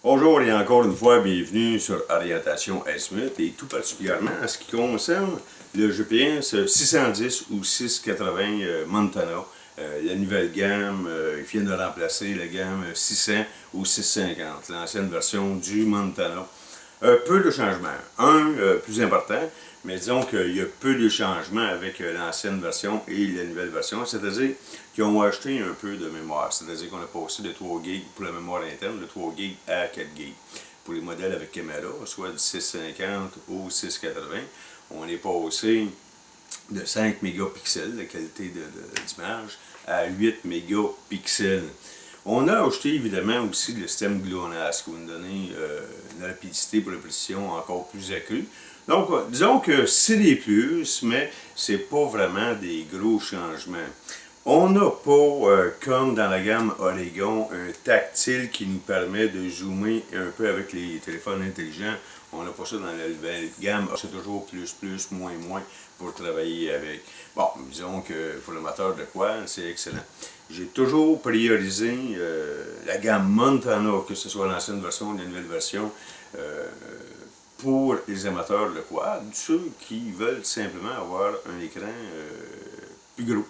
Bonjour et encore une fois, bienvenue sur Orientation Azimuth et tout particulièrement en ce qui concerne le GPS 610 ou 680 Montana. La nouvelle gamme, ils viennent de remplacer la gamme 600 ou 650, l'ancienne version du Montana. Peu de changements. Plus important, mais disons qu'il y a peu de changements avec l'ancienne version et la nouvelle version, c'est-à-dire qu'ils ont acheté un peu de mémoire, c'est-à-dire qu'on a passé de 3 GB pour la mémoire interne, de 3 GB à 4 GB. Pour les modèles avec caméra, soit du 650 ou 680, on est passé de 5 mégapixels de qualité d'image à 8 mégapixels. On a ajouté évidemment aussi le système GLONASS qui va nous donner une rapidité pour la précision encore plus accrue. Donc, disons que c'est des plus, mais c'est pas vraiment des gros changements. On n'a pas, comme dans la gamme Oregon, un tactile qui nous permet de zoomer un peu avec les téléphones intelligents. On n'a pas ça dans la nouvelle gamme. C'est toujours plus, moins pour travailler avec. Bon, disons que pour l'amateur de quad, c'est excellent. J'ai toujours priorisé la gamme Montana, que ce soit l'ancienne version ou la nouvelle version, pour les amateurs de quad, ceux qui veulent simplement avoir un écran plus gros.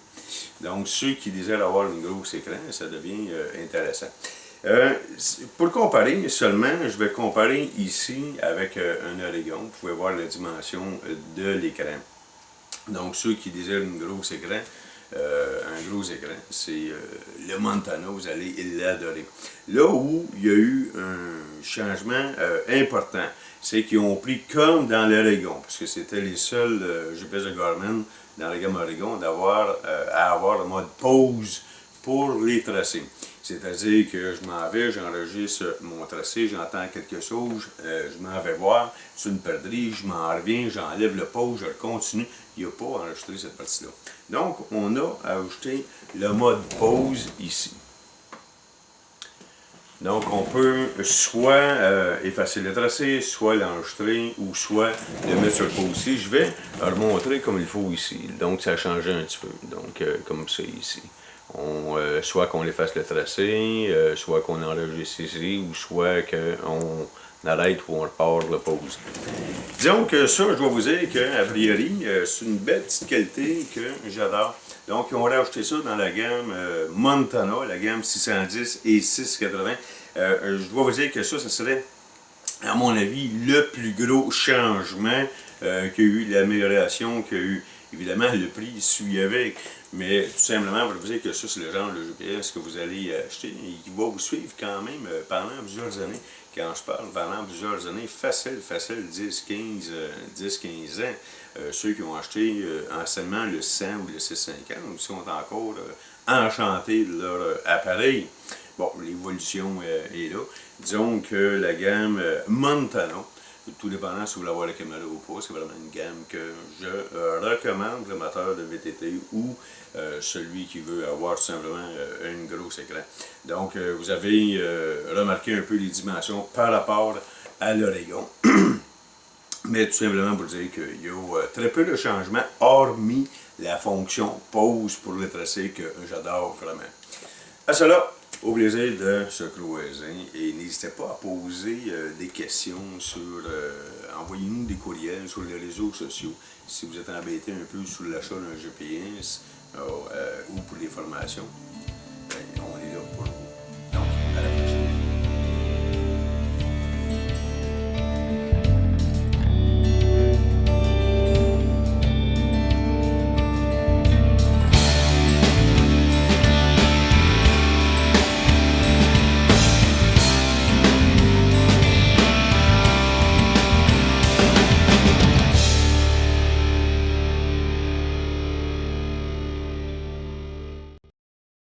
Donc, ceux qui désirent avoir un gros écran, ça devient intéressant. Pour comparer seulement, je vais comparer ici avec un Oregon. Vous pouvez voir la dimension de l'écran. Donc, ceux qui désirent un gros écran, c'est le Montana, vous allez l'adorer. Là où il y a eu un changement important, c'est qu'ils ont pris comme dans l'Oregon, parce que c'était les seuls GPS de Garmin dans la gamme Oregon à avoir le mode pause pour les tracés. C'est-à-dire que je m'en vais, j'enregistre mon tracé, j'entends quelque chose, je m'en vais voir, c'est une perdrix, je m'en reviens, j'enlève le pause, je le continue. Il n'y a pas enregistré cette partie-là. Donc, on a ajouté le mode pause ici. Donc, on peut soit effacer le tracé, soit l'enregistrer, ou soit le mettre sur pause ici. Je vais le montrer comme il faut ici. Donc, ça a changé un petit peu. Donc, comme ça ici. Soit qu'on efface le tracé, soit qu'on enregistre ici, ou soit qu'on arrête ou on repart la pause. Disons que ça, je dois vous dire qu'à priori, c'est une belle petite qualité que j'adore. Donc, on va rajouter ça dans la gamme Montana, la gamme 610 et 680. Je dois vous dire que ça serait, à mon avis, le plus gros changement qu'il y a eu, l'amélioration qu'il y a eu. Évidemment, le prix suit avec, mais tout simplement, je vous dire que ça, c'est le genre de GPS que vous allez acheter et qui va vous suivre quand même pendant plusieurs années. Quand je parle pendant plusieurs années, facile, 10-15 ans, ceux qui ont acheté anciennement le 100 ou le 650 sont encore enchantés de leur appareil. Bon, l'évolution est là. Disons que la gamme Montana, tout dépendant si vous voulez avoir la caméra ou pas, c'est vraiment une gamme que je recommande l'amateur de VTT ou celui qui veut avoir tout simplement un gros écran. Donc, vous avez remarqué un peu les dimensions par rapport à l'Oregon. Mais tout simplement pour dire qu'il y a très peu de changements, hormis la fonction pause pour le tracé que j'adore vraiment. À cela, au plaisir de se croiser et n'hésitez pas à poser des questions envoyez-nous des courriels sur les réseaux sociaux si vous êtes embêté un peu sur l'achat d'un GPS ou pour les formations.